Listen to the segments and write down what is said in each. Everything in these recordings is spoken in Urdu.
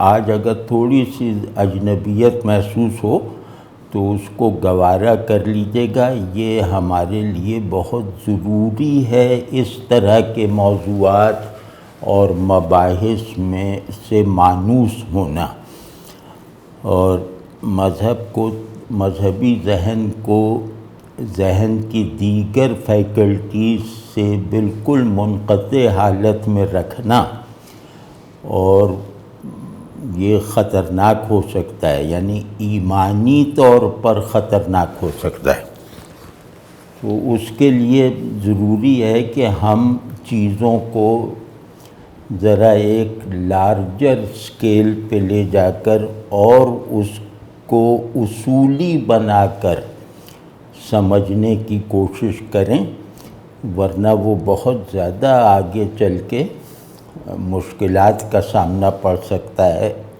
آج اگر تھوڑی سی اجنبیت محسوس ہو تو اس کو گوارا کر لیجیے گا، یہ ہمارے لیے بہت ضروری ہے اس طرح کے موضوعات اور مباحث میں سے مانوس ہونا، اور مذہبی ذہن کو ذہن کی دیگر فیکلٹیز سے بالکل منقطع حالت میں رکھنا، اور یہ خطرناک ہو سکتا ہے، یعنی ایمانی طور پر خطرناک ہو سکتا ہے۔ تو اس کے لیے ضروری ہے کہ ہم چیزوں کو ذرا ایک لارجر سکیل پہ لے جا کر اور اس کو اصولی بنا کر سمجھنے کی کوشش کریں، ورنہ وہ بہت زیادہ آگے چل کے مشکلات کا سامنا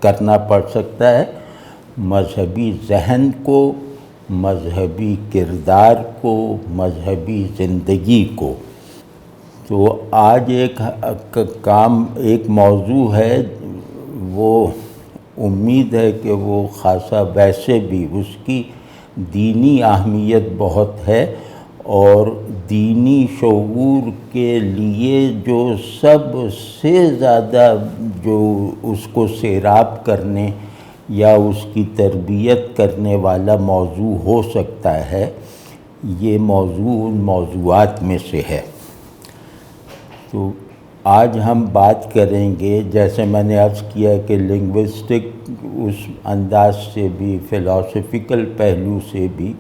کرنا پڑ سکتا ہے، مذہبی ذہن کو، مذہبی کردار کو، مذہبی زندگی کو۔ تو آج ایک موضوع ہے، وہ امید ہے کہ وہ خاصا ویسے بھی اس کی دینی اہمیت بہت ہے، اور دینی شعور کے لیے جو سب سے زیادہ جو اس کو سیراب کرنے یا اس کی تربیت کرنے والا موضوع ہو سکتا ہے، یہ موضوع ان موضوعات میں سے ہے۔ تو آج ہم بات کریں گے، جیسے میں نے عرض کیا کہ لنگوسٹک اس انداز سے بھی، فلاسفیکل پہلو سے بھی،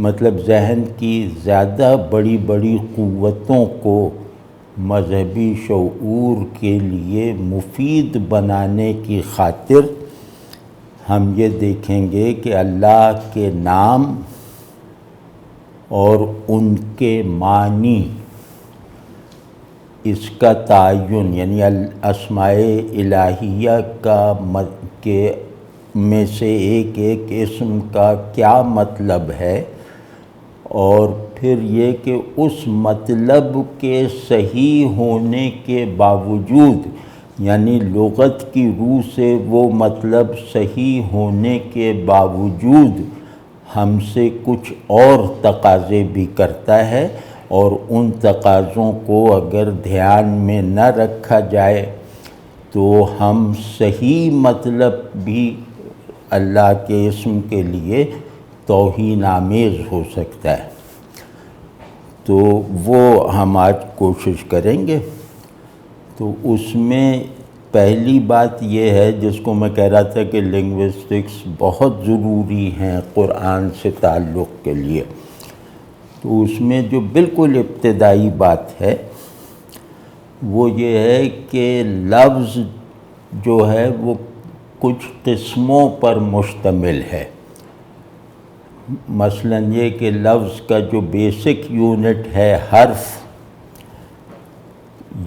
مطلب ذہن کی زیادہ بڑی بڑی قوتوں کو مذہبی شعور کے لیے مفید بنانے کی خاطر ہم یہ دیکھیں گے کہ اللہ کے نام اور ان کے معنی، اس کا تعین، یعنی اسماء الہیہ کے میں سے ایک اسم کا کیا مطلب ہے، اور پھر یہ کہ اس مطلب کے صحیح ہونے کے باوجود، یعنی لغت کی روح سے وہ مطلب صحیح ہونے کے باوجود ہم سے کچھ اور تقاضے بھی کرتا ہے، اور ان تقاضوں کو اگر دھیان میں نہ رکھا جائے تو ہم صحیح مطلب بھی اللہ کے اسم کے لیے توہین آمیز ہو سکتا ہے۔ تو وہ ہم آج کوشش کریں گے۔ تو اس میں پہلی بات یہ ہے، جس کو میں کہہ رہا تھا کہ لنگوسٹکس بہت ضروری ہیں قرآن سے تعلق کے لیے، تو اس میں جو بالکل ابتدائی بات ہے وہ یہ ہے کہ لفظ جو ہے وہ کچھ قسموں پر مشتمل ہے۔ مثلا یہ کہ لفظ کا جو بیسک یونٹ ہے حرف،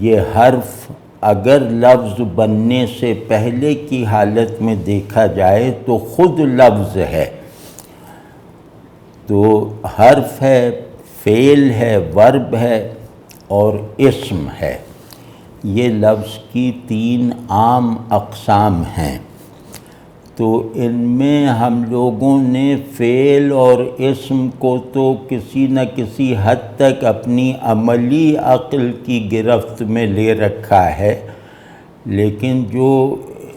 یہ حرف اگر لفظ بننے سے پہلے کی حالت میں دیکھا جائے تو خود لفظ ہے۔ تو حرف ہے، فعل ہے، ورب ہے اور اسم ہے، یہ لفظ کی 3 عام اقسام ہیں۔ تو ان میں ہم لوگوں نے فعل اور اسم کو تو کسی نہ کسی حد تک اپنی عملی عقل کی گرفت میں لے رکھا ہے، لیکن جو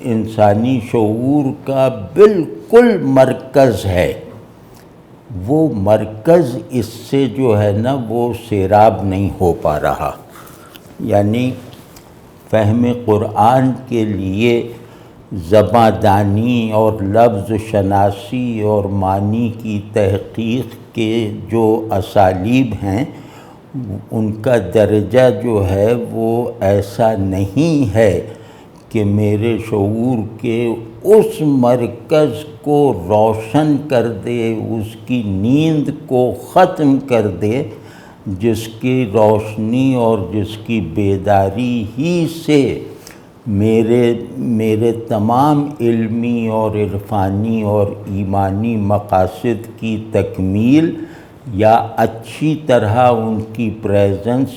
انسانی شعور کا بالکل مرکز ہے، وہ مرکز اس سے جو ہے نا وہ سیراب نہیں ہو پا رہا۔ یعنی فہم قرآن کے لیے زباں دانی اور لفظ شناسی اور معنی کی تحقیق کے جو اسالیب ہیں، ان کا درجہ جو ہے وہ ایسا نہیں ہے کہ میرے شعور کے اس مرکز کو روشن کر دے، اس کی نیند کو ختم کر دے، جس کی روشنی اور جس کی بیداری ہی سے میرے تمام علمی اور عرفانی اور ایمانی مقاصد کی تکمیل یا اچھی طرح ان کی پریزنس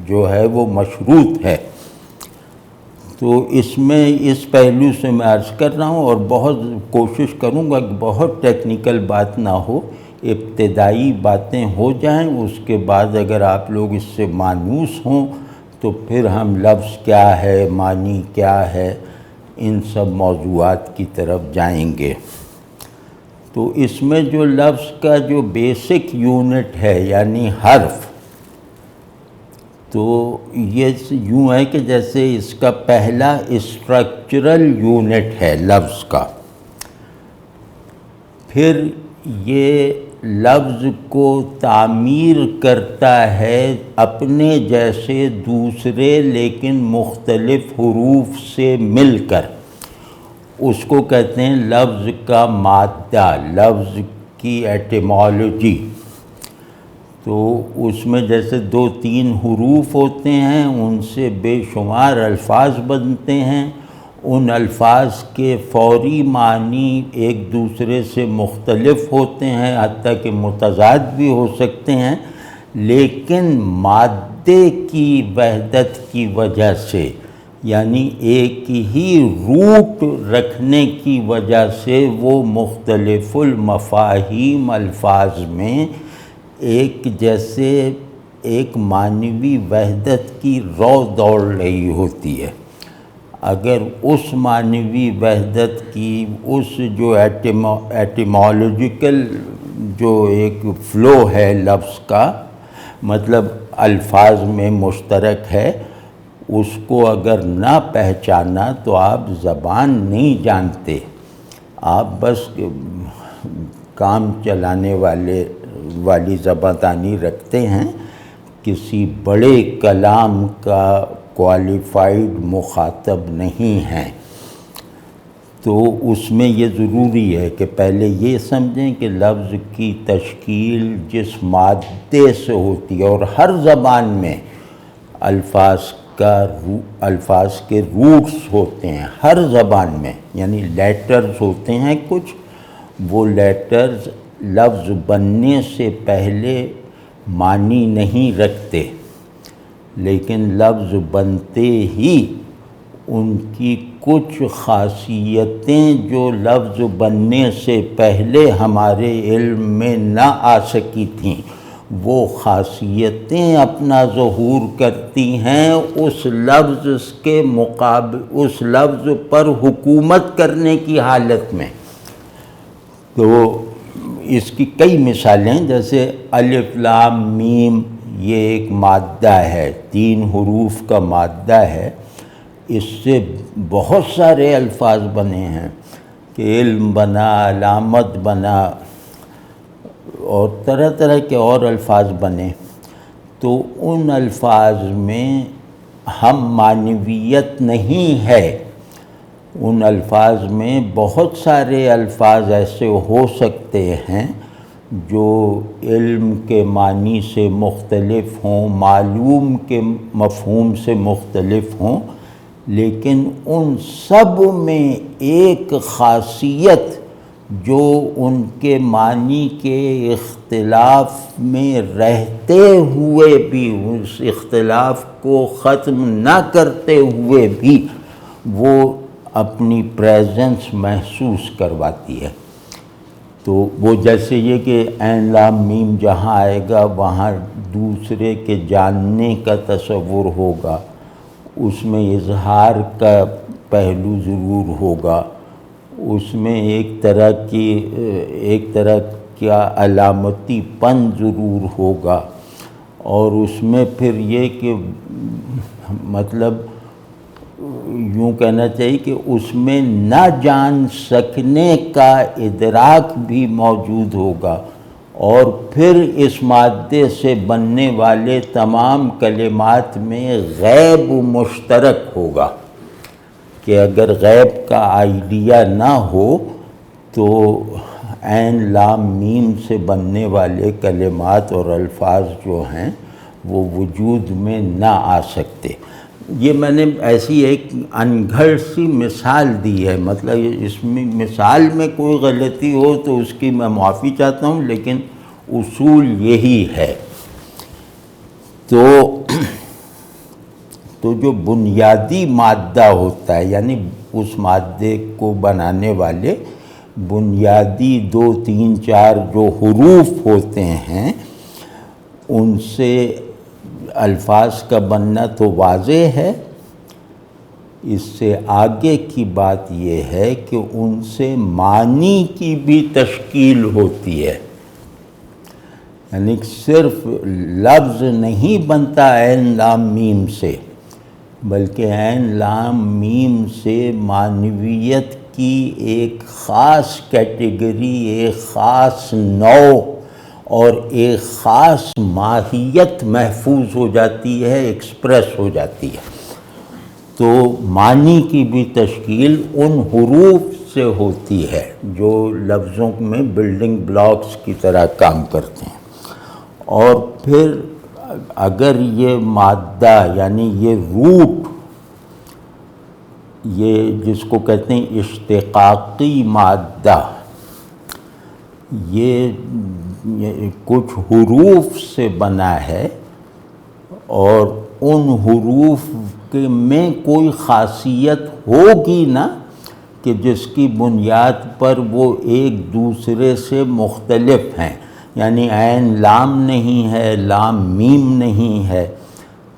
جو ہے وہ مشروط ہے۔ تو اس میں اس پہلو سے میں عرض کر رہا ہوں، اور بہت کوشش کروں گا کہ بہت ٹیکنیکل بات نہ ہو، ابتدائی باتیں ہو جائیں، اس کے بعد اگر آپ لوگ اس سے مانوس ہوں تو پھر ہم لفظ کیا ہے، معنی کیا ہے، ان سب موضوعات کی طرف جائیں گے۔ تو اس میں جو لفظ کا جو بیسک یونٹ ہے یعنی حرف، تو یہ یوں ہے کہ جیسے اس کا پہلا اسٹرکچرل یونٹ ہے لفظ کا، پھر یہ لفظ کو تعمیر کرتا ہے اپنے جیسے دوسرے لیکن مختلف حروف سے مل کر، اس کو کہتے ہیں لفظ کا مادہ، لفظ کی ایٹیمالوجی۔ تو اس میں جیسے 2-3 حروف ہوتے ہیں، ان سے بے شمار الفاظ بنتے ہیں، ان الفاظ کے فوری معنی ایک دوسرے سے مختلف ہوتے ہیں، حتیٰ کہ متضاد بھی ہو سکتے ہیں، لیکن مادے کی وحدت کی وجہ سے، یعنی ایک ہی روٹ رکھنے کی وجہ سے، وہ مختلف المفاہیم الفاظ میں ایک جیسے ایک معنوی وحدت کی رو دوڑ رہی ہوتی ہے۔ اگر اس معنوی وحدت کی، اس جو ایٹیمالوجیکل جو ایک فلو ہے لفظ کا، مطلب الفاظ میں مشترک ہے، اس کو اگر نہ پہچانا تو آپ زبان نہیں جانتے، آپ بس کام چلانے والی زباندانی رکھتے ہیں، کسی بڑے کلام کا کوالیفائیڈ مخاطب نہیں ہیں۔ تو اس میں یہ ضروری ہے کہ پہلے یہ سمجھیں کہ لفظ کی تشکیل جس مادے سے ہوتی ہے، اور ہر زبان میں الفاظ کے روٹس ہوتے ہیں، ہر زبان میں، یعنی لیٹرز ہوتے ہیں کچھ، وہ لیٹرز لفظ بننے سے پہلے معنی نہیں رکھتے، لیکن لفظ بنتے ہی ان کی کچھ خاصیتیں جو لفظ بننے سے پہلے ہمارے علم میں نہ آ سکی تھیں، وہ خاصیتیں اپنا ظہور کرتی ہیں اس لفظ کے اس لفظ پر حکومت کرنے کی حالت میں۔ تو اس کی کئی مثالیں، جیسے الف لام میم، یہ ایک مادہ ہے، 3 حروف کا مادہ ہے، اس سے بہت سارے الفاظ بنے ہیں کہ علم بنا، علامت بنا، اور طرح طرح کے اور الفاظ بنے۔ تو ان الفاظ میں ہم معنویت نہیں ہے، ان الفاظ میں بہت سارے الفاظ ایسے ہو سکتے ہیں جو علم کے معنی سے مختلف ہوں، معلوم کے مفہوم سے مختلف ہوں، لیکن ان سب میں ایک خاصیت جو ان کے معنی کے اختلاف میں رہتے ہوئے بھی، اس اختلاف کو ختم نہ کرتے ہوئے بھی وہ اپنی پریزنس محسوس کرواتی ہے۔ تو وہ جیسے یہ کہ عین لام میم جہاں آئے گا وہاں دوسرے کے جاننے کا تصور ہوگا، اس میں اظہار کا پہلو ضرور ہوگا، اس میں ایک طرح کا علامتی پن ضرور ہوگا، اور اس میں پھر یہ کہ مطلب یوں کہنا چاہیے کہ اس میں نہ جان سکنے کا ادراک بھی موجود ہوگا، اور پھر اس مادے سے بننے والے تمام کلمات میں غیب مشترک ہوگا، کہ اگر غیب کا آئیڈیا نہ ہو تو عین لام میم سے بننے والے کلمات اور الفاظ جو ہیں وہ وجود میں نہ آ سکتے۔ یہ میں نے ایسی ایک انگھڑ سی مثال دی ہے، مطلب اس میں مثال میں کوئی غلطی ہو تو اس کی میں معافی چاہتا ہوں، لیکن اصول یہی ہے۔ تو تو جو بنیادی مادہ ہوتا ہے، یعنی اس مادے کو بنانے والے بنیادی 2 3 4 جو حروف ہوتے ہیں، ان سے الفاظ کا بننا تو واضح ہے۔ اس سے آگے کی بات یہ ہے کہ ان سے معنی کی بھی تشکیل ہوتی ہے، یعنی صرف لفظ نہیں بنتا عین لام میم سے، بلکہ عین لام میم سے معنویت کی ایک خاص کیٹیگری، ایک خاص نوع اور ایک خاص ماہیت محفوظ ہو جاتی ہے، ایکسپریس ہو جاتی ہے۔ تو معنی کی بھی تشکیل ان حروف سے ہوتی ہے جو لفظوں میں بلڈنگ بلاکس کی طرح کام کرتے ہیں۔ اور پھر اگر یہ مادہ یعنی یہ روٹ، یہ جس کو کہتے ہیں اشتقاقی مادہ، یہ کچھ حروف سے بنا ہے، اور ان حروف میں کوئی خاصیت ہوگی نا کہ جس کی بنیاد پر وہ ایک دوسرے سے مختلف ہیں، یعنی عین لام نہیں ہے، لام میم نہیں ہے،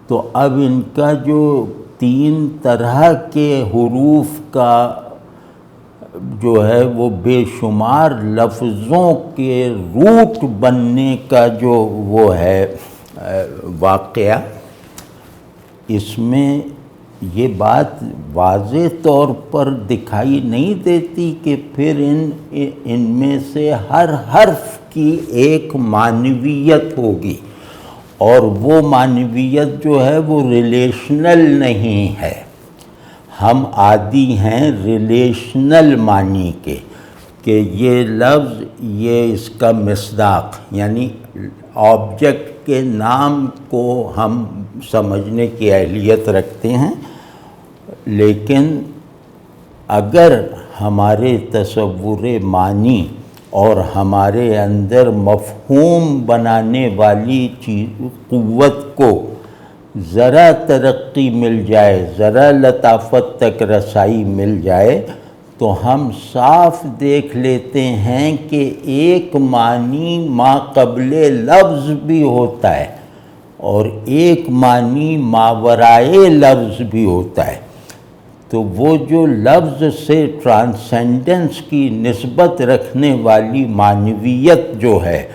تو اب ان کا جو 3 طرح کے حروف کا جو ہے وہ بے شمار لفظوں کے روٹ بننے کا جو وہ ہے واقعہ، اس میں یہ بات واضح طور پر دکھائی نہیں دیتی کہ پھر ان میں سے ہر حرف کی ایک معنویت ہوگی، اور وہ معنویت جو ہے وہ ریلیشنل نہیں ہے۔ ہم عادی ہیں ریلیشنل معنی کے، کہ یہ لفظ یہ اس کا مصداق، یعنی آبجیکٹ کے نام کو ہم سمجھنے کی اہلیت رکھتے ہیں، لیکن اگر ہمارے تصور معنی اور ہمارے اندر مفہوم بنانے والی قوت کو ذرا ترقی مل جائے، ذرا لطافت تک رسائی مل جائے، تو ہم صاف دیکھ لیتے ہیں کہ ایک معنی ما قبل لفظ بھی ہوتا ہے اور ایک معنی ماورائے لفظ بھی ہوتا ہے۔ تو وہ جو لفظ سے ٹرانسینڈنس کی نسبت رکھنے والی معنویت جو ہے،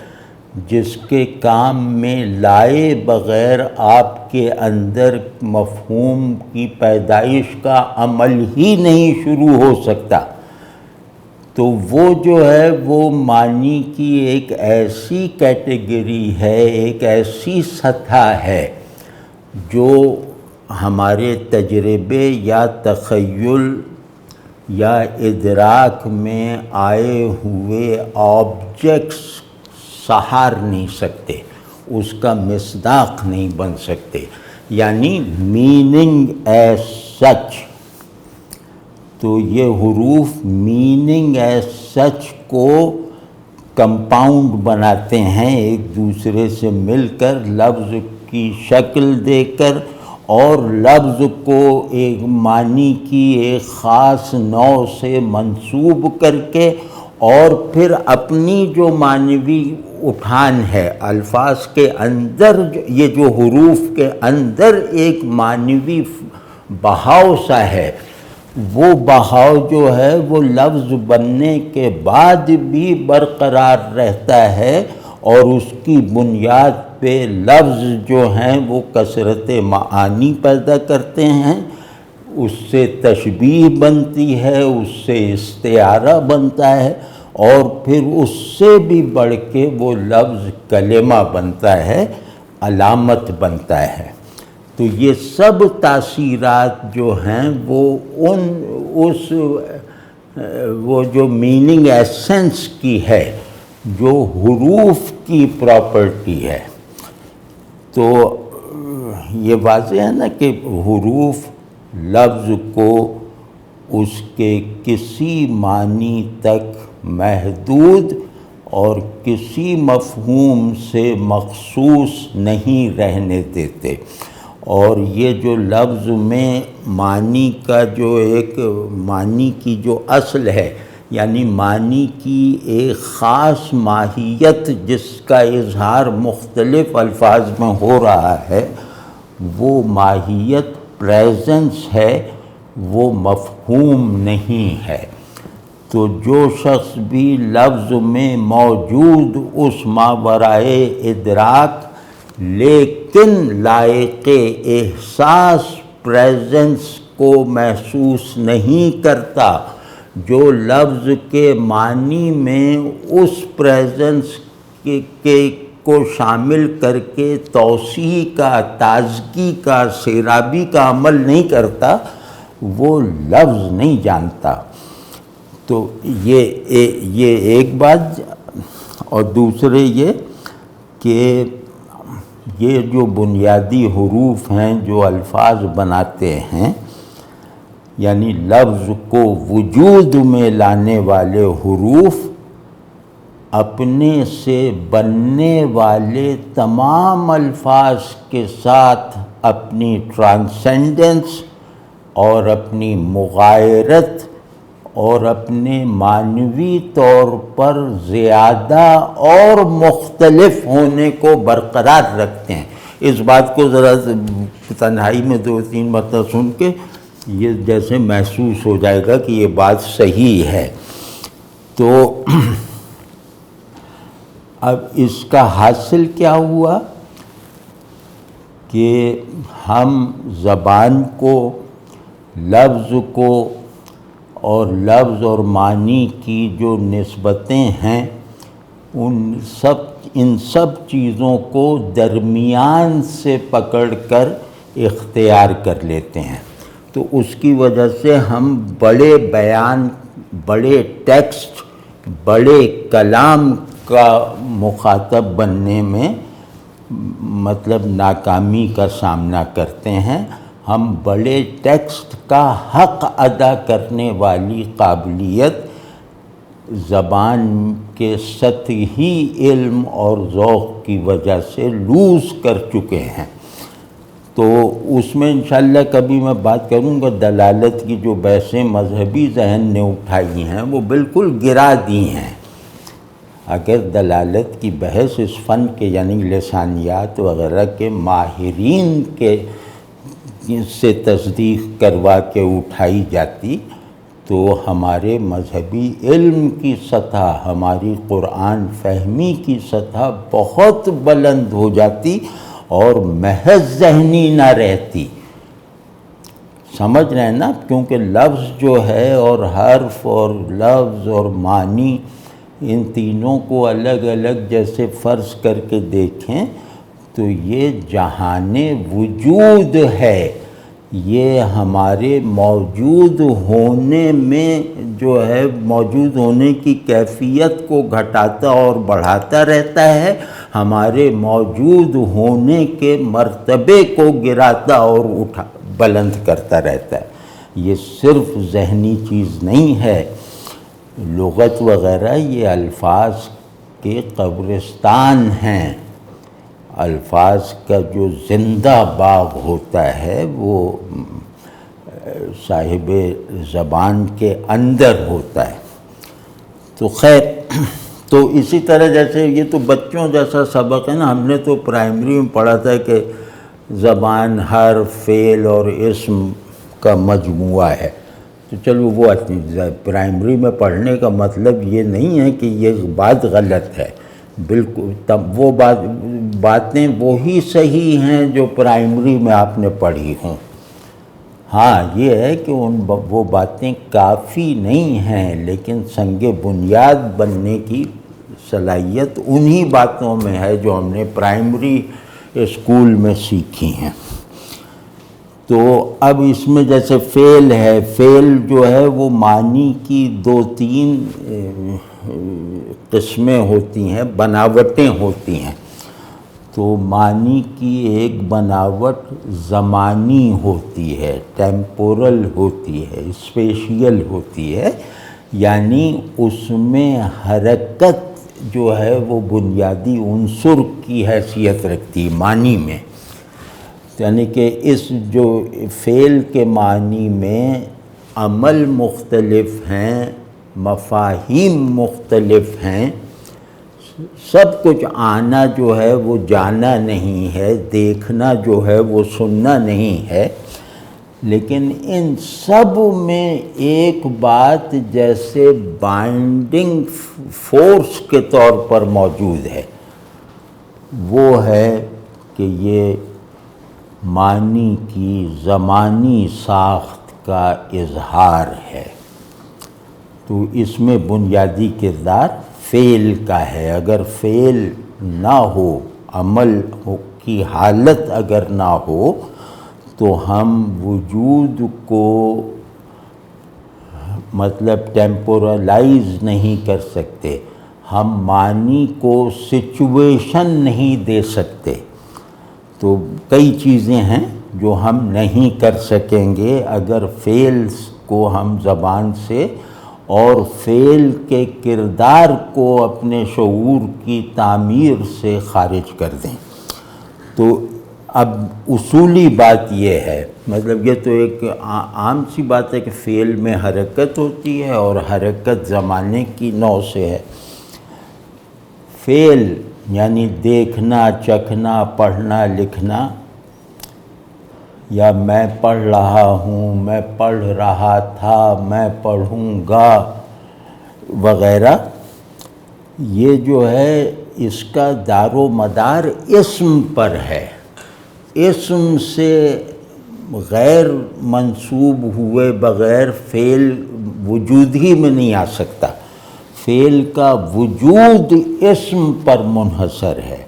جس کے کام میں لائے بغیر آپ کے اندر مفہوم کی پیدائش کا عمل ہی نہیں شروع ہو سکتا، تو وہ جو ہے وہ معنی کی ایک ایسی کیٹیگری ہے، ایک ایسی سطح ہے جو ہمارے تجربے یا تخیل یا ادراک میں آئے ہوئے آبجیکٹس سہار نہیں سکتے، اس کا مصداق نہیں بن سکتے، یعنی میننگ ایز سچ۔ تو یہ حروف میننگ ایز سچ کو کمپاؤنڈ بناتے ہیں، ایک دوسرے سے مل کر لفظ کی شکل دے کر، اور لفظ کو ایک معنی کی ایک خاص نوع سے منسوب کر کے، اور پھر اپنی جو معنوی اٹھان ہے الفاظ کے اندر، یہ جو حروف کے اندر ایک معنوی بہاؤ سا ہے، وہ بہاؤ جو ہے وہ لفظ بننے کے بعد بھی برقرار رہتا ہے، اور اس کی بنیاد پہ لفظ جو ہیں وہ کثرت معانی پیدا کرتے ہیں، اس سے تشبیہ بنتی ہے، اس سے استعارہ بنتا ہے، اور پھر اس سے بھی بڑھ کے وہ لفظ کلمہ بنتا ہے، علامت بنتا ہے۔ تو یہ سب تاثیرات جو ہیں وہ جو میننگ ایسنس کی ہے، جو حروف کی پراپرٹی ہے، تو یہ واضح ہے نا کہ حروف لفظ کو اس کے کسی معنی تک محدود اور کسی مفہوم سے مخصوص نہیں رہنے دیتے، اور یہ جو لفظ میں معنی کا جو ایک معنی کی جو اصل ہے، یعنی معنی کی ایک خاص ماہیت جس کا اظہار مختلف الفاظ میں ہو رہا ہے، وہ ماہیت پریزنس ہے، وہ مفہوم نہیں ہے۔ تو جو شخص بھی لفظ میں موجود اس ماورائے ادراک لیکن لائق احساس پریزنس کو محسوس نہیں کرتا، جو لفظ کے معنی میں اس پریزنس کو شامل کر کے توسیع کا، تازگی کا، سیرابی کا عمل نہیں کرتا، وہ لفظ نہیں جانتا۔ تو یہ ایک بات، اور دوسرے یہ کہ یہ جو بنیادی حروف ہیں جو الفاظ بناتے ہیں، یعنی لفظ کو وجود میں لانے والے حروف اپنے سے بننے والے تمام الفاظ کے ساتھ اپنی ٹرانسینڈنس اور اپنی مغایرت اور اپنے معنوی طور پر زیادہ اور مختلف ہونے کو برقرار رکھتے ہیں۔ اس بات کو ذرا تنہائی میں 2-3 مرتبہ سن کے یہ جیسے محسوس ہو جائے گا کہ یہ بات صحیح ہے۔ تو اب اس کا حاصل کیا ہوا کہ ہم زبان کو، لفظ کو اور لفظ اور معنی کی جو نسبتیں ہیں ان سب چیزوں کو درمیان سے پکڑ کر اختیار کر لیتے ہیں۔ تو اس کی وجہ سے ہم بڑے بیان، بڑے ٹیکسٹ، بڑے کلام کا مخاطب بننے میں مطلب ناکامی کا سامنا کرتے ہیں۔ ہم بڑے ٹیکسٹ کا حق ادا کرنے والی قابلیت زبان کے سطحی علم اور ذوق کی وجہ سے لوز کر چکے ہیں۔ تو اس میں انشاءاللہ کبھی میں بات کروں گا۔ دلالت کی جو بحثیں مذہبی ذہن نے اٹھائی ہیں وہ بالکل گرا دی ہیں۔ اگر دلالت کی بحث اس فن کے یعنی لسانیات وغیرہ کے ماہرین کے سے تصدیق کروا کے اٹھائی جاتی تو ہمارے مذہبی علم کی سطح، ہماری قرآن فہمی کی سطح بہت بلند ہو جاتی اور محض ذہنی نہ رہتی۔ سمجھ رہے ہیں نا؟ کیونکہ لفظ جو ہے اور حرف اور لفظ اور معنی، ان تینوں کو الگ الگ جیسے فرض کر کے دیکھیں تو یہ جہان وجود ہے، یہ ہمارے موجود ہونے میں جو ہے موجود ہونے کی کیفیت کو گھٹاتا اور بڑھاتا رہتا ہے، ہمارے موجود ہونے کے مرتبے کو گراتا اور بلند کرتا رہتا ہے۔ یہ صرف ذہنی چیز نہیں ہے۔ لغت وغیرہ یہ الفاظ کے قبرستان ہیں۔ الفاظ کا جو زندہ باغ ہوتا ہے وہ صاحب زبان کے اندر ہوتا ہے۔ تو خیر، تو اسی طرح جیسے یہ تو بچوں جیسا سبق ہے نا، ہم نے تو پرائمری میں پڑھا تھا کہ زبان حرف، فعل اور اسم کا مجموعہ ہے۔ تو چلو وہ پرائمری میں پڑھنے کا مطلب یہ نہیں ہے کہ یہ بات غلط ہے، بالکل تب وہ باتیں وہی صحیح ہیں جو پرائمری میں آپ نے پڑھی ہوں۔ ہاں یہ ہے کہ وہ باتیں کافی نہیں ہیں، لیکن سنگ بنیاد بننے کی صلاحیت انہی باتوں میں ہے جو ہم نے پرائمری اسکول میں سیکھی ہیں۔ تو اب اس میں جیسے فعل ہے، فعل جو ہے وہ معنی کی 2-3 قسمیں ہوتی ہیں، بناوٹیں ہوتی ہیں۔ تو معنی کی ایک بناوٹ زمانی ہوتی ہے، ٹیمپورل ہوتی ہے، اسپیشیل ہوتی ہے، یعنی اس میں حرکت جو ہے وہ بنیادی عنصر کی حیثیت رکھتی ہے معنی میں۔ یعنی کہ اس جو فعل کے معنی میں عمل مختلف ہیں، مفاہیم مختلف ہیں، سب کچھ آنا جو ہے وہ جانا نہیں ہے، دیکھنا جو ہے وہ سننا نہیں ہے، لیکن ان سب میں ایک بات جیسے بائنڈنگ فورس کے طور پر موجود ہے، وہ ہے کہ یہ معنی کی زمانی ساخت کا اظہار ہے۔ تو اس میں بنیادی کردار فعل کا ہے۔ اگر فعل نہ ہو، عمل کی حالت اگر نہ ہو، تو ہم وجود کو مطلب ٹیمپورلائز نہیں کر سکتے، ہم معنی کو سچویشن نہیں دے سکتے۔ تو کئی چیزیں ہیں جو ہم نہیں کر سکیں گے اگر فعل کو ہم زبان سے اور فعل کے کردار کو اپنے شعور کی تعمیر سے خارج کر دیں۔ تو اب اصولی بات یہ ہے، مطلب یہ تو ایک عام سی بات ہے کہ فعل میں حرکت ہوتی ہے اور حرکت زمانے کی نوع سے ہے۔ فعل یعنی دیکھنا، چکھنا، پڑھنا، لکھنا، یا میں پڑھ رہا ہوں، میں پڑھ رہا تھا، میں پڑھوں گا وغیرہ، یہ جو ہے اس کا دار و مدار اسم پر ہے۔ اسم سے غیر منسوب ہوئے بغیر فعل وجود ہی میں نہیں آ سکتا۔ فعل کا وجود اسم پر منحصر ہے،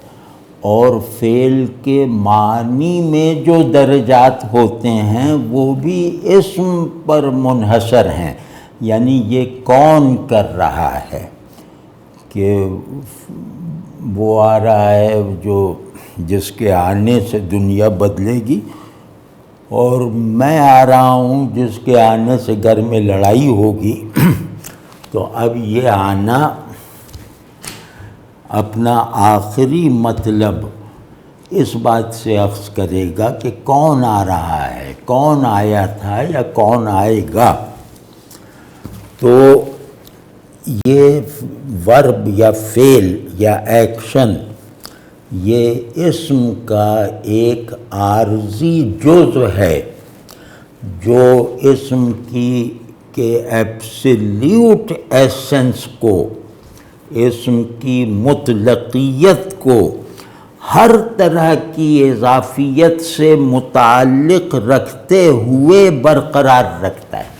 اور فعل کے معنی میں جو درجات ہوتے ہیں وہ بھی اسم پر منحصر ہیں۔ یعنی یہ کون کر رہا ہے، کہ وہ آ رہا ہے جس کے آنے سے دنیا بدلے گی، اور میں آ رہا ہوں جس کے آنے سے گھر میں لڑائی ہوگی۔ تو اب یہ آنا اپنا آخری مطلب اس بات سے اخذ کرے گا کہ کون آ رہا ہے، کون آیا تھا یا کون آئے گا۔ تو یہ ورب یا فعل یا ایکشن یہ اسم کا ایک عارضی جزء ہے جو اسم کے ایبسلیوٹ ایسنس کو، اسم کی مطلقیت کو ہر طرح کی اضافیت سے متعلق رکھتے ہوئے برقرار رکھتا ہے۔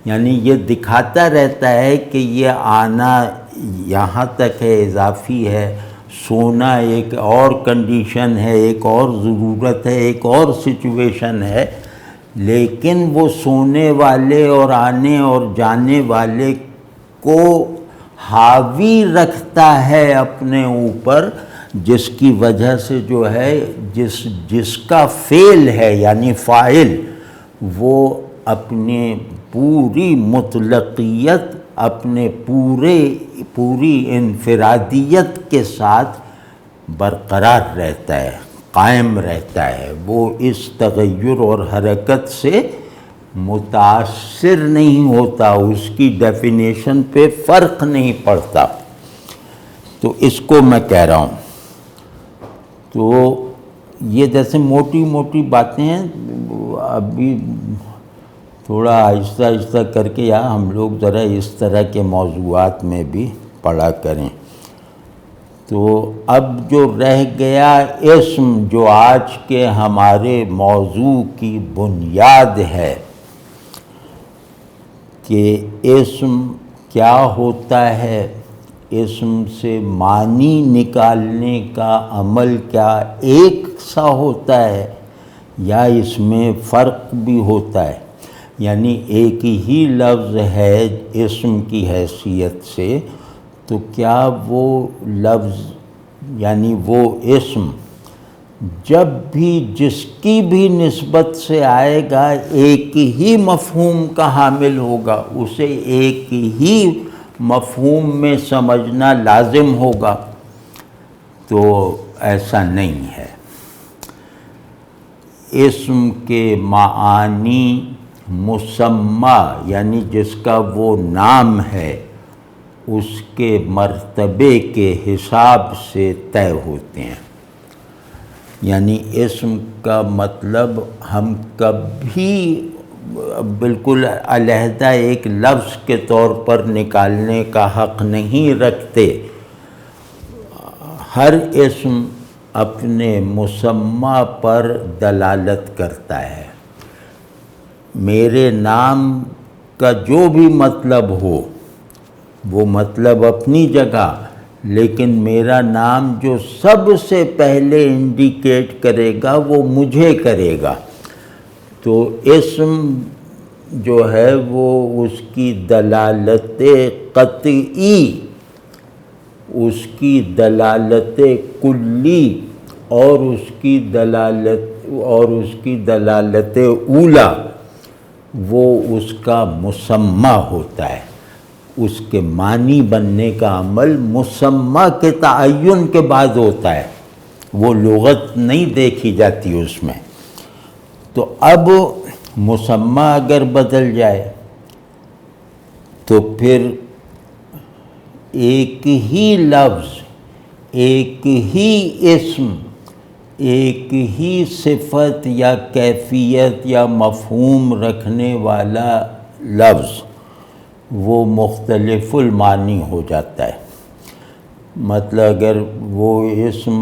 یعنی یہ دکھاتا رہتا ہے کہ یہ آنا یہاں تک ہے، اضافی ہے، سونا ایک اور کنڈیشن ہے، ایک اور ضرورت ہے، ایک اور سچویشن ہے، لیکن وہ سونے والے اور آنے اور جانے والے کو حاوی رکھتا ہے اپنے اوپر، جس کی وجہ سے جو ہے جس کا فعل ہے یعنی فاعل، وہ اپنے پوری مطلقیت، اپنے پوری انفرادیت کے ساتھ برقرار رہتا ہے، قائم رہتا ہے۔ وہ اس تغیر اور حرکت سے متاثر نہیں ہوتا، اس کی ڈیفینیشن پہ فرق نہیں پڑتا۔ تو اس کو میں کہہ رہا ہوں۔ تو یہ جیسے موٹی موٹی باتیں ہیں، ابھی تھوڑا آہستہ آہستہ کر کے یا ہم لوگ ذرا اس طرح کے موضوعات میں بھی پڑھا کریں۔ تو اب جو رہ گیا اسم، جو آج کے ہمارے موضوع کی بنیاد ہے، کہ اسم کیا ہوتا ہے، اسم سے معنی نکالنے کا عمل کیا ایک سا ہوتا ہے یا اس میں فرق بھی ہوتا ہے؟ یعنی ایک ہی لفظ ہے اسم کی حیثیت سے، تو کیا وہ لفظ یعنی وہ اسم جب بھی جس کی بھی نسبت سے آئے گا ایک ہی مفہوم کا حامل ہوگا، اسے ایک ہی مفہوم میں سمجھنا لازم ہوگا؟ تو ایسا نہیں ہے۔ اسم کے معانی مسمى یعنی جس کا وہ نام ہے اس کے مرتبے کے حساب سے طے ہوتے ہیں. یعنی اسم کا مطلب ہم کبھی بالکل علیحدہ ایک لفظ کے طور پر نکالنے کا حق نہیں رکھتے. ہر اسم اپنے مسمى پر دلالت کرتا ہے. میرے نام کا جو بھی مطلب ہو وہ مطلب اپنی جگہ، لیکن میرا نام جو سب سے پہلے انڈیکیٹ کرے گا وہ مجھے کرے گا. تو اسم جو ہے وہ اس کی دلالت قطعی، اس کی دلالت کلی اور اس کی دلالت اولی وہ اس کا مسمى ہوتا ہے. اس کے معنی بننے کا عمل مسمى کے تعین کے بعد ہوتا ہے، وہ لغت نہیں دیکھی جاتی اس میں. تو اب مسمى اگر بدل جائے تو پھر ایک ہی لفظ، ایک ہی اسم، ایک ہی صفت یا کیفیت یا مفہوم رکھنے والا لفظ وہ مختلف المعانی ہو جاتا ہے. مطلب اگر وہ اسم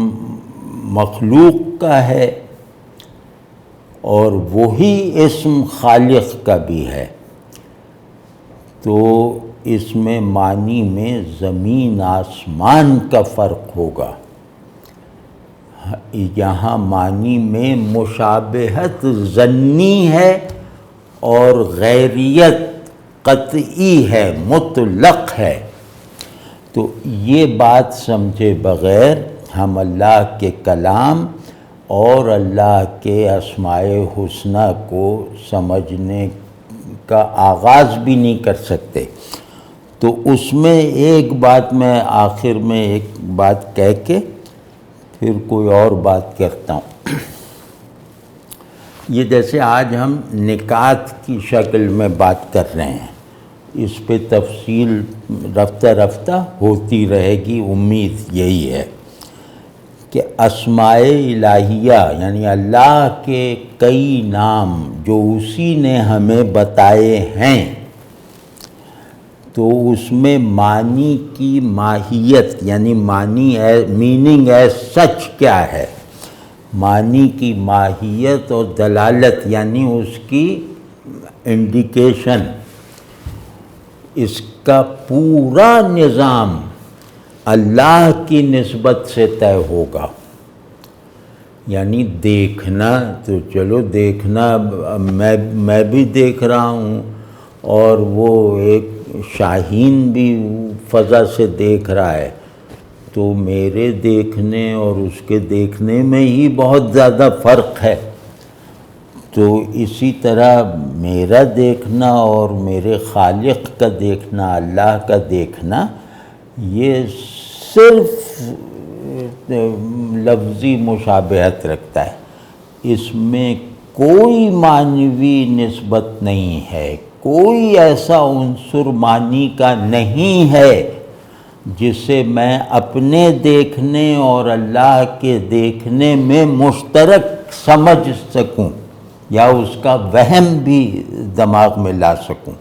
مخلوق کا ہے اور وہی اسم خالق کا بھی ہے تو اس میں معنی میں زمین آسمان کا فرق ہوگا. یہاں معنی میں مشابہت ظنی ہے اور غیریت قطعی ہے، مطلق ہے. تو یہ بات سمجھے بغیر ہم اللہ کے کلام اور اللہ کے اسماء حسنی کو سمجھنے کا آغاز بھی نہیں کر سکتے. تو اس میں ایک بات میں آخر میں ایک بات کہہ کے پھر کوئی اور بات کرتا ہوں. یہ جیسے آج ہم نکات کی شکل میں بات کر رہے ہیں، اس پہ تفصیل رفتہ رفتہ ہوتی رہے گی. امید یہی ہے کہ اسماء الہیہ یعنی اللہ کے کئی نام جو اسی نے ہمیں بتائے ہیں، تو اس میں معنی کی ماہیت یعنی میننگ ایز سچ کیا ہے، معنی کی ماہیت اور دلالت یعنی اس کی انڈیکیشن، اس کا پورا نظام اللہ کی نسبت سے طے ہوگا. یعنی دیکھنا تو چلو دیکھنا میں بھی دیکھ رہا ہوں اور وہ ایک شاہین بھی فضا سے دیکھ رہا ہے، تو میرے دیکھنے اور اس کے دیکھنے میں ہی بہت زیادہ فرق ہے. تو اسی طرح میرا دیکھنا اور میرے خالق کا دیکھنا، اللہ کا دیکھنا، یہ صرف لفظی مشابہت رکھتا ہے. اس میں کوئی معنوی نسبت نہیں ہے، کوئی ایسا عنصر معنی کا نہیں ہے جسے میں اپنے دیکھنے اور اللہ کے دیکھنے میں مشترک سمجھ سکوں یا اس کا وہم بھی دماغ میں لا سکوں.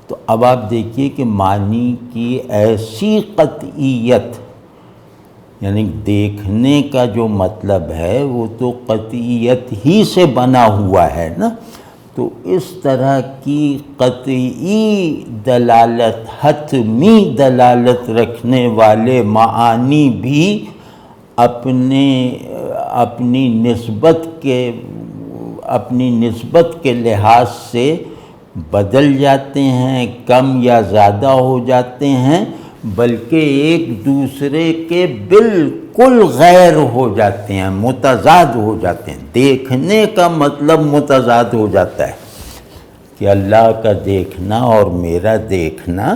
تو اب آپ دیکھیے کہ معنی کی ایسی قطعیت، یعنی دیکھنے کا جو مطلب ہے وہ تو قطعیت ہی سے بنا ہوا ہے نا. تو اس طرح کی قطعی دلالت، حتمی دلالت رکھنے والے معانی بھی اپنی نسبت کے لحاظ سے بدل جاتے ہیں، کم یا زیادہ ہو جاتے ہیں، بلکہ ایک دوسرے کے بالکل غیر ہو جاتے ہیں، متضاد ہو جاتے ہیں. دیکھنے کا مطلب متضاد ہو جاتا ہے کہ اللہ کا دیکھنا اور میرا دیکھنا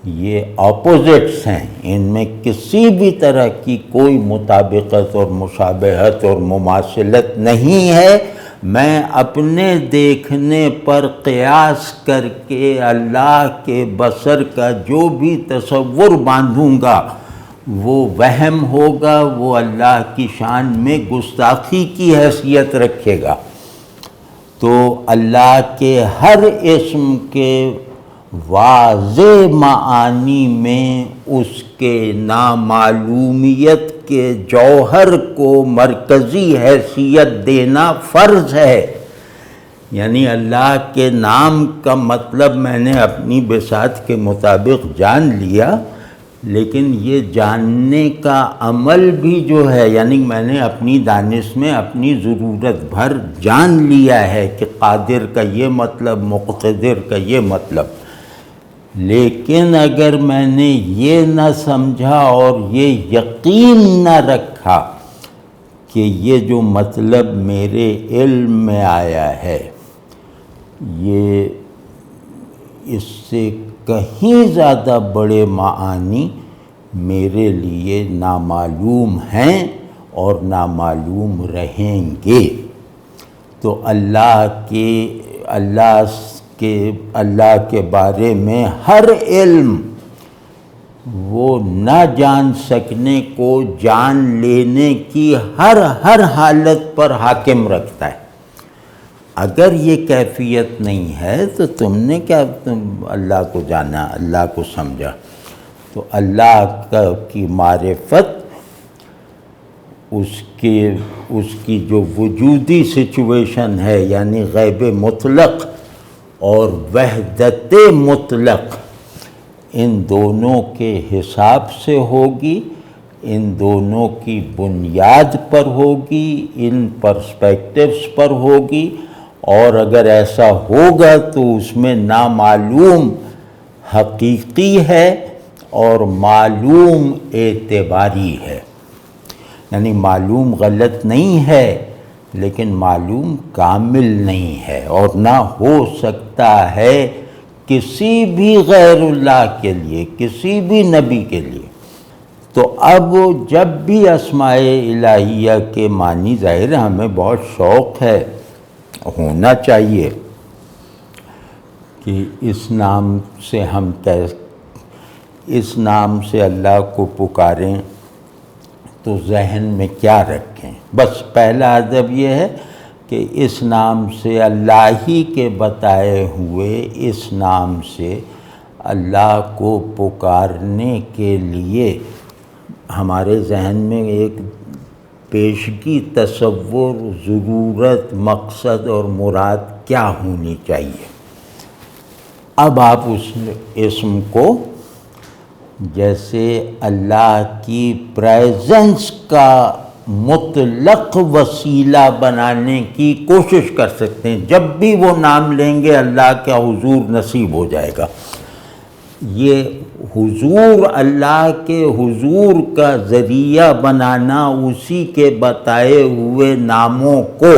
یہ اپوزٹس ہیں، ان میں کسی بھی طرح کی کوئی مطابقت اور مشابہت اور مماثلت نہیں ہے، میں اپنے دیکھنے پر قیاس کر کے اللہ کے بصر کا جو بھی تصور باندھوں گا وہ وہم ہوگا، وہ اللہ کی شان میں گستاخی کی حیثیت رکھے گا۔ تو اللہ کے ہر اسم کے واضح معانی میں اس کے نامعلومیت کے جوہر کو مرکزی حیثیت دینا فرض ہے۔ یعنی اللہ کے نام کا مطلب میں نے اپنی بساط کے مطابق جان لیا، لیکن یہ جاننے کا عمل بھی جو ہے، یعنی میں نے اپنی دانش میں اپنی ضرورت بھر جان لیا ہے کہ قادر کا یہ مطلب، مقتدر کا یہ مطلب، لیکن اگر میں نے یہ نہ سمجھا اور یہ یقین نہ رکھا کہ یہ جو مطلب میرے علم میں آیا ہے یہ اس سے کہیں زیادہ بڑے معانی میرے لیے نامعلوم ہیں اور نامعلوم رہیں گے، تو اللہ کے بارے میں ہر علم وہ نہ جان سکنے کو جان لینے کی ہر حالت پر حاکم رکھتا ہے۔ اگر یہ کیفیت نہیں ہے تو تم نے کیا اللہ کو جانا، اللہ کو سمجھا؟ تو اللہ کی معرفت اس کی جو وجودی سچویشن ہے، یعنی غیب مطلق اور وحدت مطلق، ان دونوں کے حساب سے ہوگی، ان دونوں کی بنیاد پر ہوگی، ان پرسپیکٹیوز پر ہوگی، اور اگر ایسا ہوگا تو اس میں نامعلوم حقیقی ہے اور معلوم اعتباری ہے۔ یعنی معلوم غلط نہیں ہے لیکن معلوم کامل نہیں ہے، اور نہ ہو سکتا ہے کسی بھی غیر اللہ کے لیے، کسی بھی نبی کے لیے۔ تو اب جب بھی اسماء الہیہ کے معنی، ظاہر ہے ہمیں بہت شوق ہے، ہونا چاہیے کہ اس نام سے اس نام سے اللہ کو پکاریں تو ذہن میں کیا رکھیں؟ بس پہلا ادب یہ ہے کہ اس نام سے، اللہ ہی کے بتائے ہوئے اس نام سے اللہ کو پکارنے کے لیے ہمارے ذہن میں ایک پیشگی تصور، ضرورت، مقصد اور مراد کیا ہونی چاہیے۔ اب آپ اس اسم کو جیسے اللہ کی پریزنس کا مطلق وسیلہ بنانے کی کوشش کر سکتے ہیں۔ جب بھی وہ نام لیں گے اللہ کا حضور نصیب ہو جائے گا۔ یہ حضور، اللہ کے حضور کا ذریعہ بنانا اسی کے بتائے ہوئے ناموں کو،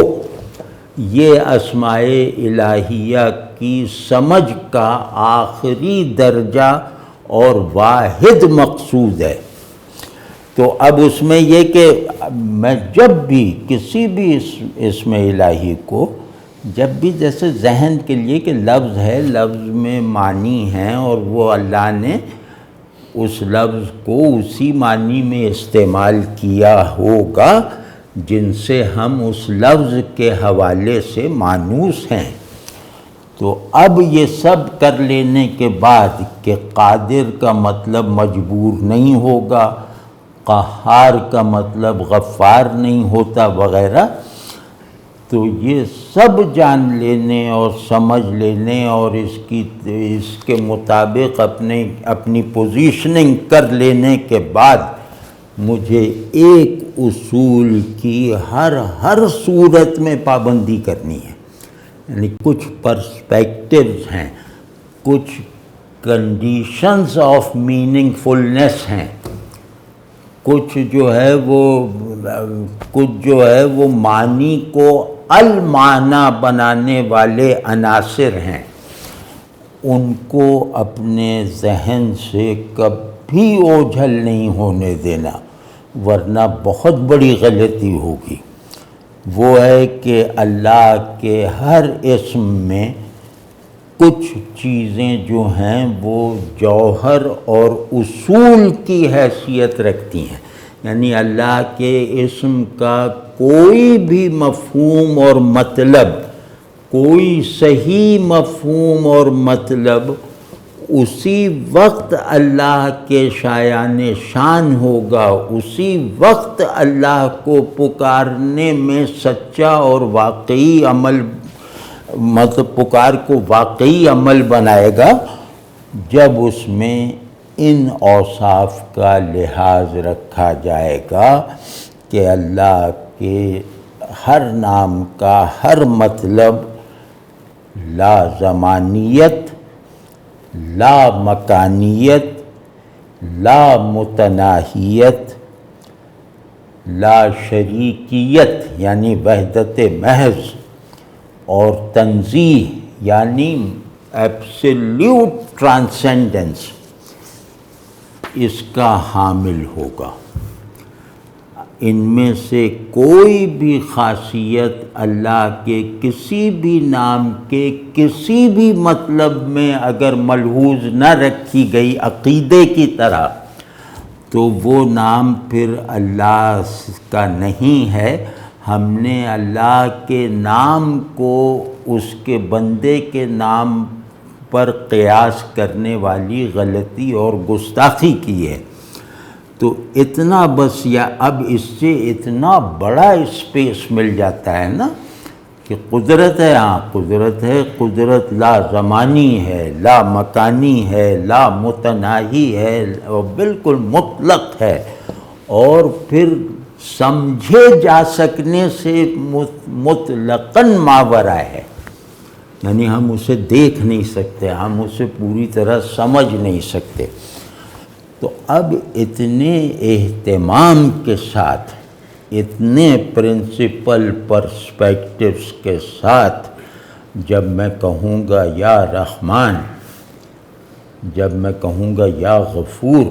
یہ اسماء الہیہ کی سمجھ کا آخری درجہ اور واحد مقصود ہے۔ تو اب اس میں یہ کہ میں جب بھی کسی بھی اسم الہی کو، جب بھی جیسے ذہن کے لیے کہ لفظ ہے، لفظ میں معنی ہیں اور وہ اللہ نے اس لفظ کو اسی معنی میں استعمال کیا ہوگا جن سے ہم اس لفظ کے حوالے سے مانوس ہیں۔ تو اب یہ سب کر لینے کے بعد کہ قادر کا مطلب مجبور نہیں ہوگا، قہار کا مطلب غفار نہیں ہوتا وغیرہ، تو یہ سب جان لینے اور سمجھ لینے اور اس کے مطابق اپنی پوزیشننگ کر لینے کے بعد مجھے ایک اصول کی ہر صورت میں پابندی کرنی ہے۔ یعنی کچھ پرسپیکٹیوز ہیں، کچھ کنڈیشنز آف میننگ فلنس ہیں، کچھ جو ہے وہ معنی کو المعنی بنانے والے عناصر ہیں۔ ان کو اپنے ذہن سے کبھی اوجھل نہیں ہونے دینا، ورنہ بہت بڑی غلطی ہوگی۔ وہ ہے کہ اللہ کے ہر اسم میں کچھ چیزیں جو ہیں وہ جوہر اور اصول کی حیثیت رکھتی ہیں، یعنی اللہ کے اسم کا کوئی بھی مفہوم اور مطلب، کوئی صحیح مفہوم اور مطلب اسی وقت اللہ کے شایان شان ہوگا، اسی وقت اللہ کو پکارنے میں سچا اور واقعی عمل، مطلب پکار کو واقعی عمل بنائے گا، جب اس میں ان اوصاف کا لحاظ رکھا جائے گا کہ اللہ کے ہر نام کا ہر مطلب لا زمانیت، لا مکانیت، لا متناہیت، لا شریکیت یعنی وحدت محض، اور تنزیہ یعنی ایبسلیوٹ ٹرانسینڈنس اس کا حامل ہوگا۔ ان میں سے کوئی بھی خاصیت اللہ کے کسی بھی نام کے کسی بھی مطلب میں اگر ملحوظ نہ رکھی گئی عقیدے کی طرح، تو وہ نام پھر اللہ کا نہیں ہے۔ ہم نے اللہ کے نام کو اس کے بندے کے نام پر قیاس کرنے والی غلطی اور گستاخی کی ہے۔ تو اتنا بس، یا اب اس سے اتنا بڑا اسپیس مل جاتا ہے نا کہ قدرت ہے، ہاں قدرت ہے، قدرت لا زمانی ہے، لا مکانی ہے، لا متناہی ہے، اور بالکل مطلق ہے، اور پھر سمجھے جا سکنے سے مطلقاً ماورا ہے، یعنی ہم اسے دیکھ نہیں سکتے، ہم اسے پوری طرح سمجھ نہیں سکتے۔ تو اب اتنے اہتمام کے ساتھ، اتنے پرنسپل پرسپیکٹیوز کے ساتھ جب میں کہوں گا یا رحمان، جب میں کہوں گا یا غفور،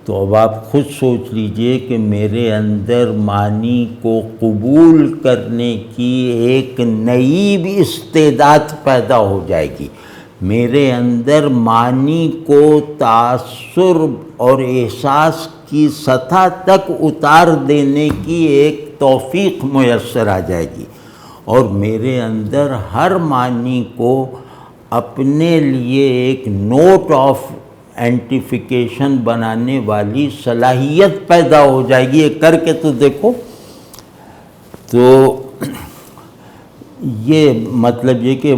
تو اب آپ خود سوچ لیجئے کہ میرے اندر معنی کو قبول کرنے کی ایک نئی استعداد پیدا ہو جائے گی، میرے اندر معنی کو تاثر اور احساس کی سطح تک اتار دینے کی ایک توفیق میسر آ جائے گی، اور میرے اندر ہر معنی کو اپنے لیے ایک نوٹ آف آئیڈینٹیفیکیشن بنانے والی صلاحیت پیدا ہو جائے گی۔ یہ کر کے تو دیکھو۔ تو یہ مطلب یہ کہ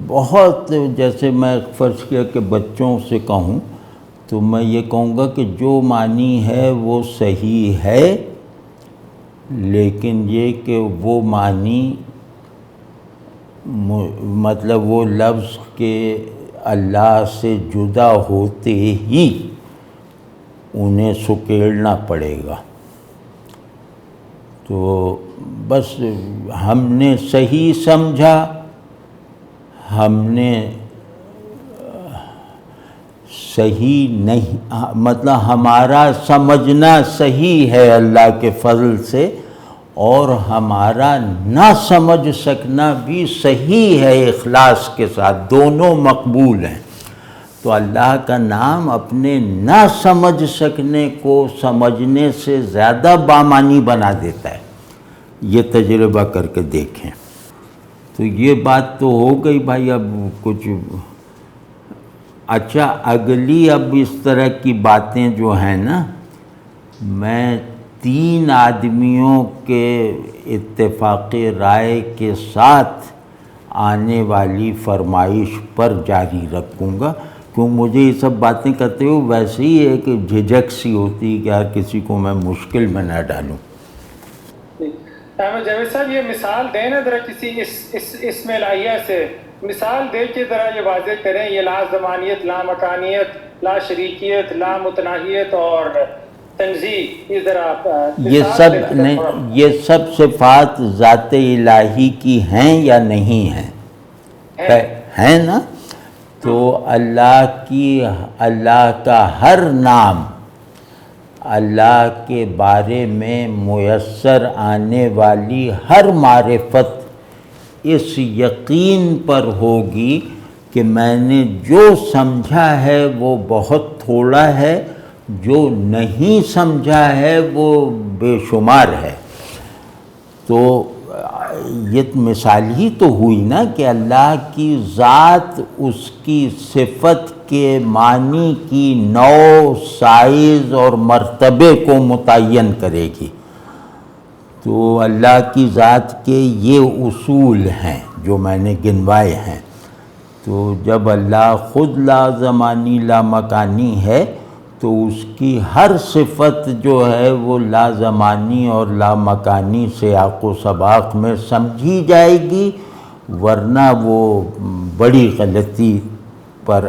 بہت، جیسے میں فرض کیا کہ بچوں سے کہوں تو میں یہ کہوں گا کہ جو معنی ہے وہ صحیح ہے، لیکن یہ کہ وہ معنی مطلب وہ لفظ کے اللہ سے جدا ہوتے ہی انہیں سکیڑنا پڑے گا۔ تو بس ہم نے صحیح سمجھا، ہم نے صحیح نہیں، مطلب ہمارا سمجھنا صحیح ہے اللہ کے فضل سے، اور ہمارا نہ سمجھ سکنا بھی صحیح ہے اخلاص کے ساتھ، دونوں مقبول ہیں۔ تو اللہ کا نام اپنے نہ سمجھ سکنے کو سمجھنے سے زیادہ بامانی بنا دیتا ہے۔ یہ تجربہ کر کے دیکھیں۔ تو یہ بات تو ہو گئی بھائی، اب کچھ اچھا اگلی اب اس طرح کی باتیں جو ہیں نا، میں 3 آدمیوں کے اتفاق رائے کے ساتھ آنے والی فرمائش پر جاری رکھوں گا، کیوں مجھے یہ سب باتیں کرتے ہوئے ویسے ہی ایک جھجک سی ہوتی کہ ہر کسی کو میں مشکل میں نہ ڈالوں۔ احمد جاوید صاحب، یہ مثال دیں نا ذرا کسی اسم الہیہ سے، مثال دے کے ذرا یہ واضح کریں، یہ لا زمانیت، لا مکانیت، لا شریکیت، لا متناہیت اور تنزیہ، یہ ذرا یہ سب صفات ذات الہی کی ہیں یا نہیں ہیں؟ ہیں نا؟ تو اللہ کا ہر نام اللہ کے بارے میں میسر آنے والی ہر معرفت اس یقین پر ہوگی کہ میں نے جو سمجھا ہے وہ بہت تھوڑا ہے، جو نہیں سمجھا ہے وہ بے شمار ہے۔ تو یہ مثال ہی تو ہوئی نا کہ اللہ کی ذات اس کی صفت کے معنی کی نوع، سائز اور مرتبے کو متعین کرے گی۔ تو اللہ کی ذات کے یہ اصول ہیں جو میں نے گنوائے ہیں۔ تو جب اللہ خود لا زمانی لا مکانی ہے تو اس کی ہر صفت جو ہے وہ لا زمانی اور لا مکانی سیاق و سباق میں سمجھی جائے گی، ورنہ وہ بڑی غلطی پر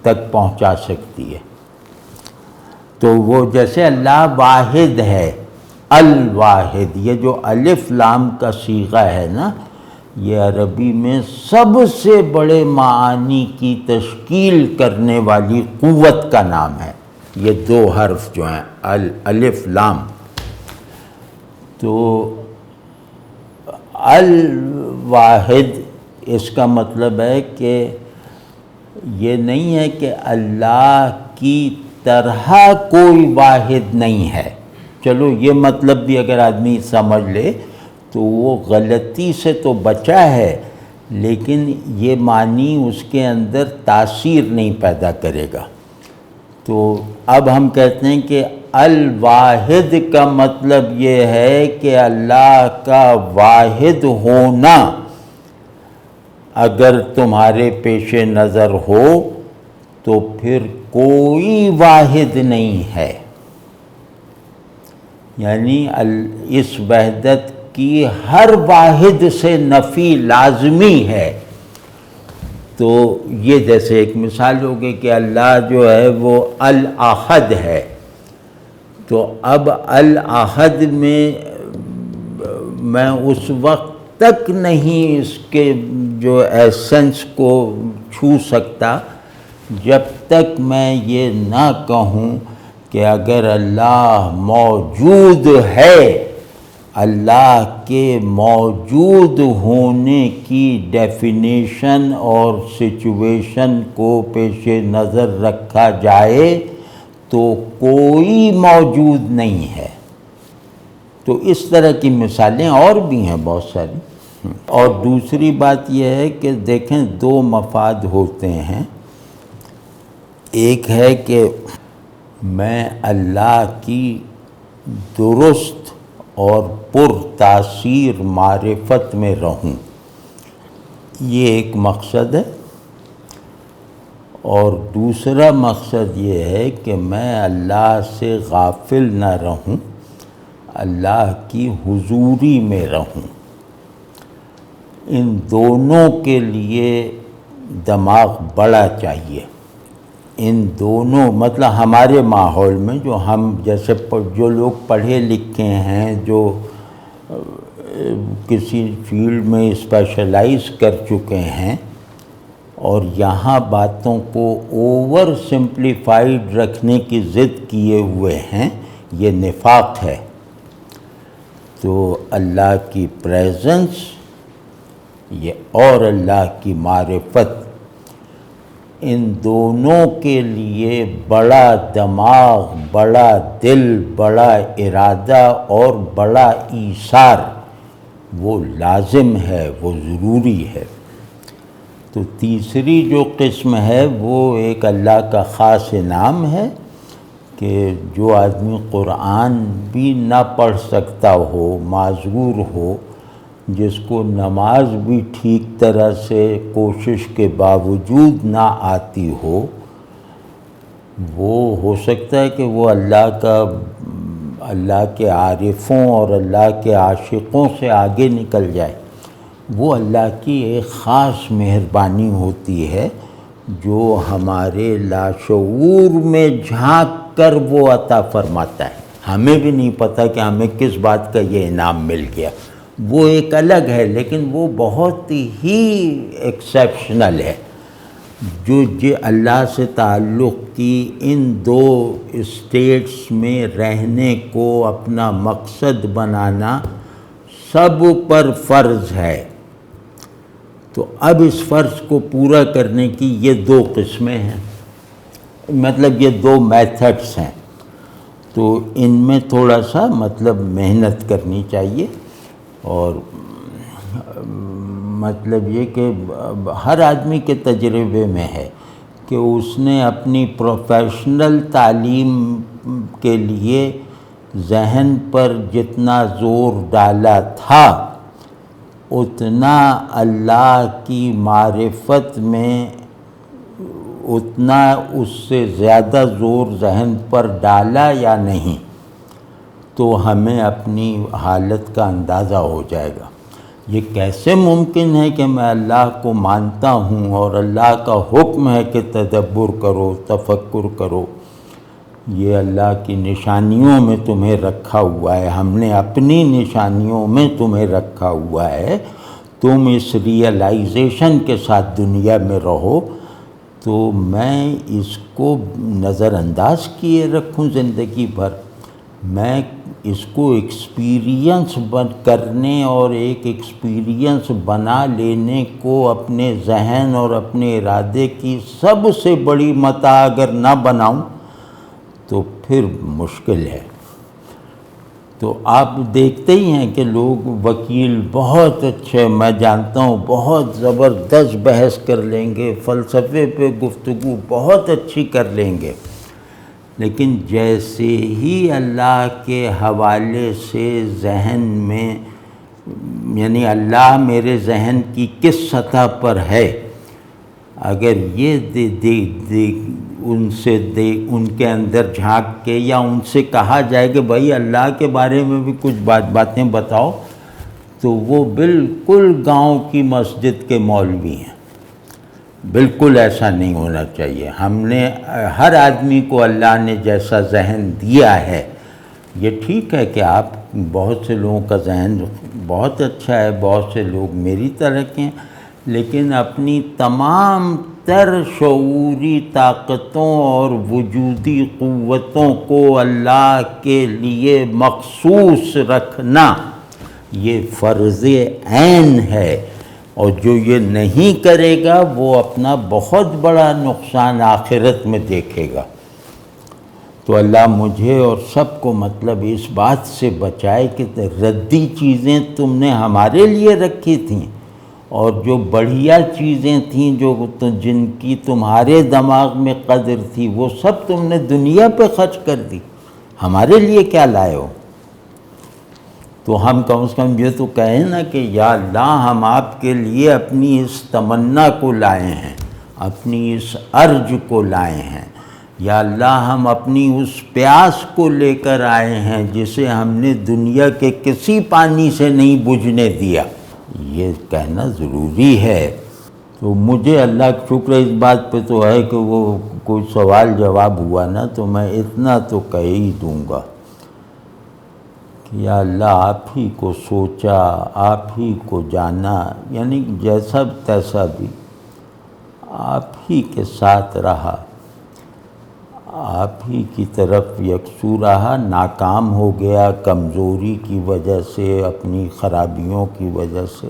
تک پہنچا سکتی ہے۔ تو وہ جیسے اللہ واحد ہے، الواحد، یہ جو الف لام کا صیغہ ہے نا، یہ عربی میں سب سے بڑے معانی کی تشکیل کرنے والی قوت کا نام ہے۔ یہ دو حرف جو ہیں الف لام، تو الواحد اس کا مطلب ہے کہ یہ نہیں ہے کہ اللہ کی طرح کوئی واحد نہیں ہے۔ چلو یہ مطلب بھی اگر آدمی سمجھ لے تو وہ غلطی سے تو بچا ہے، لیکن یہ معنی اس کے اندر تاثیر نہیں پیدا کرے گا۔ تو اب ہم کہتے ہیں کہ الواحد کا مطلب یہ ہے کہ اللہ کا واحد ہونا اگر تمہارے پیش نظر ہو تو پھر کوئی واحد نہیں ہے، یعنی اس وحدت کی ہر واحد سے نفی لازمی ہے۔ تو یہ جیسے ایک مثال ہوگی کہ اللہ جو ہے وہ الاحد ہے، تو اب الاحد میں اس وقت تک نہیں اس کے جو ایسنس کو چھو سکتا جب تک میں یہ نہ کہوں کہ اگر اللہ موجود ہے، اللہ کے موجود ہونے کی ڈیفینیشن اور سچویشن کو پیش نظر رکھا جائے تو کوئی موجود نہیں ہے۔ تو اس طرح کی مثالیں اور بھی ہیں بہت ساری۔ اور دوسری بات یہ ہے کہ دیکھیں دو مفاد ہوتے ہیں، ایک ہے کہ میں اللہ کی درست اور پر تاثیر معرفت میں رہوں، یہ ایک مقصد ہے، اور دوسرا مقصد یہ ہے کہ میں اللہ سے غافل نہ رہوں، اللہ کی حضوری میں رہوں۔ ان دونوں کے لیے دماغ بڑا چاہیے۔ ان دونوں مطلب ہمارے ماحول میں جو ہم جیسے جو لوگ پڑھے لکھے ہیں، جو کسی فیلڈ میں اسپیشلائز کر چکے ہیں اور یہاں باتوں کو اوور سمپلیفائڈ رکھنے کی ضد کیے ہوئے ہیں، یہ نفاق ہے۔ تو اللہ کی پریزنس یہ اور اللہ کی معرفت، ان دونوں کے لیے بڑا دماغ، بڑا دل، بڑا ارادہ اور بڑا ایثار وہ لازم ہے، وہ ضروری ہے۔ تو تیسری جو قسم ہے وہ ایک اللہ کا خاص انعام ہے کہ جو آدمی قرآن بھی نہ پڑھ سکتا ہو، معذور ہو، جس کو نماز بھی ٹھیک طرح سے کوشش کے باوجود نہ آتی ہو، وہ ہو سکتا ہے کہ وہ اللہ کے عارفوں اور اللہ کے عاشقوں سے آگے نکل جائے۔ وہ اللہ کی ایک خاص مہربانی ہوتی ہے جو ہمارے لاشعور میں جھانک کر وہ عطا فرماتا ہے۔ ہمیں بھی نہیں پتہ کہ ہمیں کس بات کا یہ انعام مل گیا، وہ ایک الگ ہے، لیکن وہ بہت ہی ایکسیپشنل ہے۔ جو اللہ سے تعلق کی ان دو اسٹیٹس میں رہنے کو اپنا مقصد بنانا سب پر فرض ہے۔ تو اب اس فرض کو پورا کرنے کی یہ دو قسمیں ہیں، مطلب یہ دو میتھڈس ہیں، تو ان میں تھوڑا سا مطلب محنت کرنی چاہیے، اور مطلب یہ کہ ہر آدمی کے تجربے میں ہے کہ اس نے اپنی پروفیشنل تعلیم کے لیے ذہن پر جتنا زور ڈالا تھا اتنا اللہ کی معرفت میں اتنا اس سے زیادہ زور ذہن پر ڈالا یا نہیں، تو ہمیں اپنی حالت کا اندازہ ہو جائے گا۔ یہ کیسے ممکن ہے کہ میں اللہ کو مانتا ہوں اور اللہ کا حکم ہے کہ تدبر کرو، تفکر کرو، یہ اللہ کی نشانیوں میں تمہیں رکھا ہوا ہے، ہم نے اپنی نشانیوں میں تمہیں رکھا ہوا ہے، تم اس ریئلائزیشن کے ساتھ دنیا میں رہو، تو میں اس کو نظر انداز کیے رکھوں زندگی بھر؟ میں اس کو ایکسپیرینس کرنے اور ایک ایکسپیرینس بنا لینے کو اپنے ذہن اور اپنے ارادے کی سب سے بڑی متاع اگر نہ بناؤں تو پھر مشکل ہے۔ تو آپ دیکھتے ہی ہیں کہ لوگ وکیل بہت اچھے، میں جانتا ہوں بہت زبردست بحث کر لیں گے، فلسفے پہ گفتگو بہت اچھی کر لیں گے، لیکن جیسے ہی اللہ کے حوالے سے ذہن میں، یعنی اللہ میرے ذہن کی کس سطح پر ہے، اگر یہ ان کے اندر جھانک کے یا ان سے کہا جائے کہ بھائی اللہ کے بارے میں بھی کچھ باتیں بتاؤ، تو وہ بالکل گاؤں کی مسجد کے مولوی ہیں۔ بالکل ایسا نہیں ہونا چاہیے۔ ہم نے ہر آدمی کو اللہ نے جیسا ذہن دیا ہے، یہ ٹھیک ہے کہ آپ بہت سے لوگوں کا ذہن بہت اچھا ہے، بہت سے لوگ میری طرح کے ہیں، لیکن اپنی تمام تر شعوری طاقتوں اور وجودی قوتوں کو اللہ کے لیے مخصوص رکھنا یہ فرض عین ہے، اور جو یہ نہیں کرے گا وہ اپنا بہت بڑا نقصان آخرت میں دیکھے گا۔ تو اللہ مجھے اور سب کو مطلب اس بات سے بچائے کہ ردی چیزیں تم نے ہمارے لیے رکھی تھیں، اور جو بڑھیا چیزیں تھیں جو جن کی تمہارے دماغ میں قدر تھی وہ سب تم نے دنیا پہ خرچ کر دی، ہمارے لیے کیا لائے ہو؟ تو ہم کم از کم یہ تو کہیں نا کہ یا اللہ ہم آپ کے لیے اپنی اس تمنا کو لائے ہیں، اپنی اس ارج کو لائے ہیں، یا اللہ ہم اپنی اس پیاس کو لے کر آئے ہیں جسے ہم نے دنیا کے کسی پانی سے نہیں بجھنے دیا، یہ کہنا ضروری ہے۔ تو مجھے اللہ کا شکر اس بات پہ تو ہے کہ وہ کوئی سوال جواب ہوا نا، تو میں اتنا تو کہہ ہی دوں گا کہ یا اللہ آپ ہی کو سوچا، آپ ہی کو جانا، یعنی جیسا تیسا بھی آپ ہی کے ساتھ رہا، آپ ہی کی طرف یکسو رہا، ناکام ہو گیا کمزوری کی وجہ سے، اپنی خرابیوں کی وجہ سے،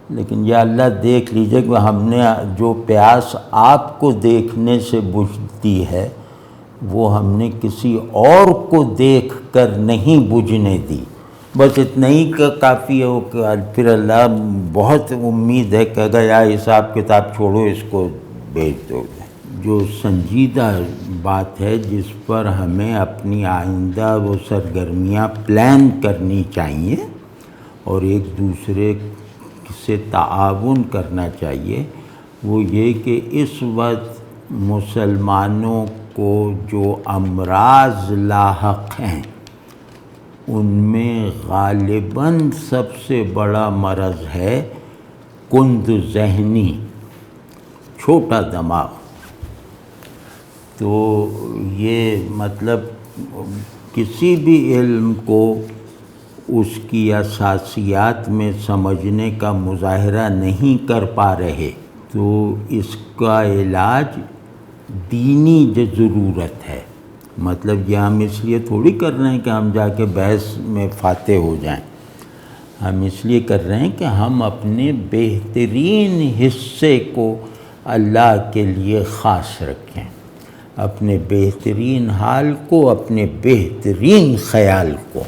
لیکن یا اللہ دیکھ لیجئے کہ ہم نے جو پیاس آپ کو دیکھنے سے بجھتی ہے وہ ہم نے کسی اور کو دیکھ کر نہیں بجھنے دی، بس اتنا ہی کافی ہے کہ پھر اللہ بہت امید ہے کہ اگر یا حساب کتاب چھوڑو اس کو بھیج دو۔ جو سنجیدہ بات ہے جس پر ہمیں اپنی آئندہ وہ سرگرمیاں پلان کرنی چاہیے اور ایک دوسرے سے تعاون کرنا چاہیے، وہ یہ کہ اس وقت مسلمانوں کو جو امراض لاحق ہیں ان میں غالباً سب سے بڑا مرض ہے کند ذہنی، چھوٹا دماغ۔ تو یہ مطلب کسی بھی علم کو اس کی اساسیات میں سمجھنے کا مظاہرہ نہیں کر پا رہے، تو اس کا علاج دینی ضرورت ہے. مطلب یہ ہم اس لیے تھوڑی کر رہے ہیں کہ ہم جا کے بحث میں فاتح ہو جائیں. ہم اس لیے کر رہے ہیں کہ ہم اپنے بہترین حصے کو اللہ کے لیے خاص رکھیں، اپنے بہترین حال کو، اپنے بہترین خیال کو.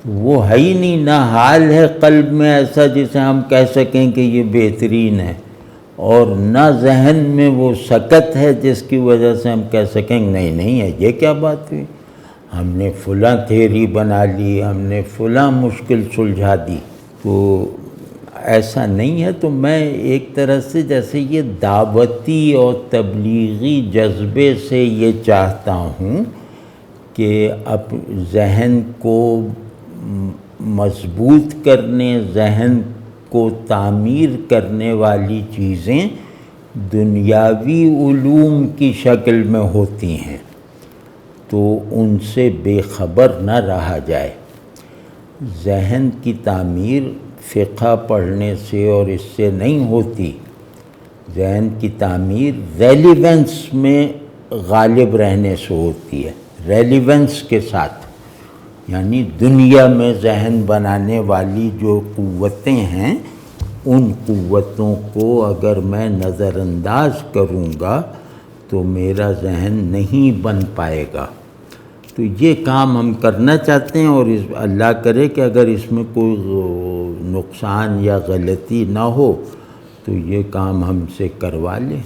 وہ ہے ہی نہیں، نہ حال ہے قلب میں ایسا جسے ہم کہہ سکیں کہ یہ بہترین ہے، اور نہ ذہن میں وہ سکت ہے جس کی وجہ سے ہم کہہ سکیں نہیں نہیں ہے. یہ کیا بات ہوئی، ہم نے فلاں تھیوری بنا لی، ہم نے فلاں مشکل سلجھا دی. تو ایسا نہیں ہے. تو میں ایک طرح سے جیسے یہ دعوتی اور تبلیغی جذبے سے یہ چاہتا ہوں کہ اب ذہن کو مضبوط کرنے، ذہن کو تعمیر کرنے والی چیزیں دنیاوی علوم کی شکل میں ہوتی ہیں، تو ان سے بے خبر نہ رہا جائے. ذہن کی تعمیر فقہ پڑھنے سے اور اس سے نہیں ہوتی. ذہن کی تعمیر ریلیونس میں غالب رہنے سے ہوتی ہے، ریلیونس کے ساتھ. یعنی دنیا میں ذہن بنانے والی جو قوتیں ہیں، ان قوتوں کو اگر میں نظر انداز کروں گا تو میرا ذہن نہیں بن پائے گا. تو یہ کام ہم کرنا چاہتے ہیں، اور اللہ کرے کہ اگر اس میں کوئی نقصان یا غلطی نہ ہو تو یہ کام ہم سے کروا لیں.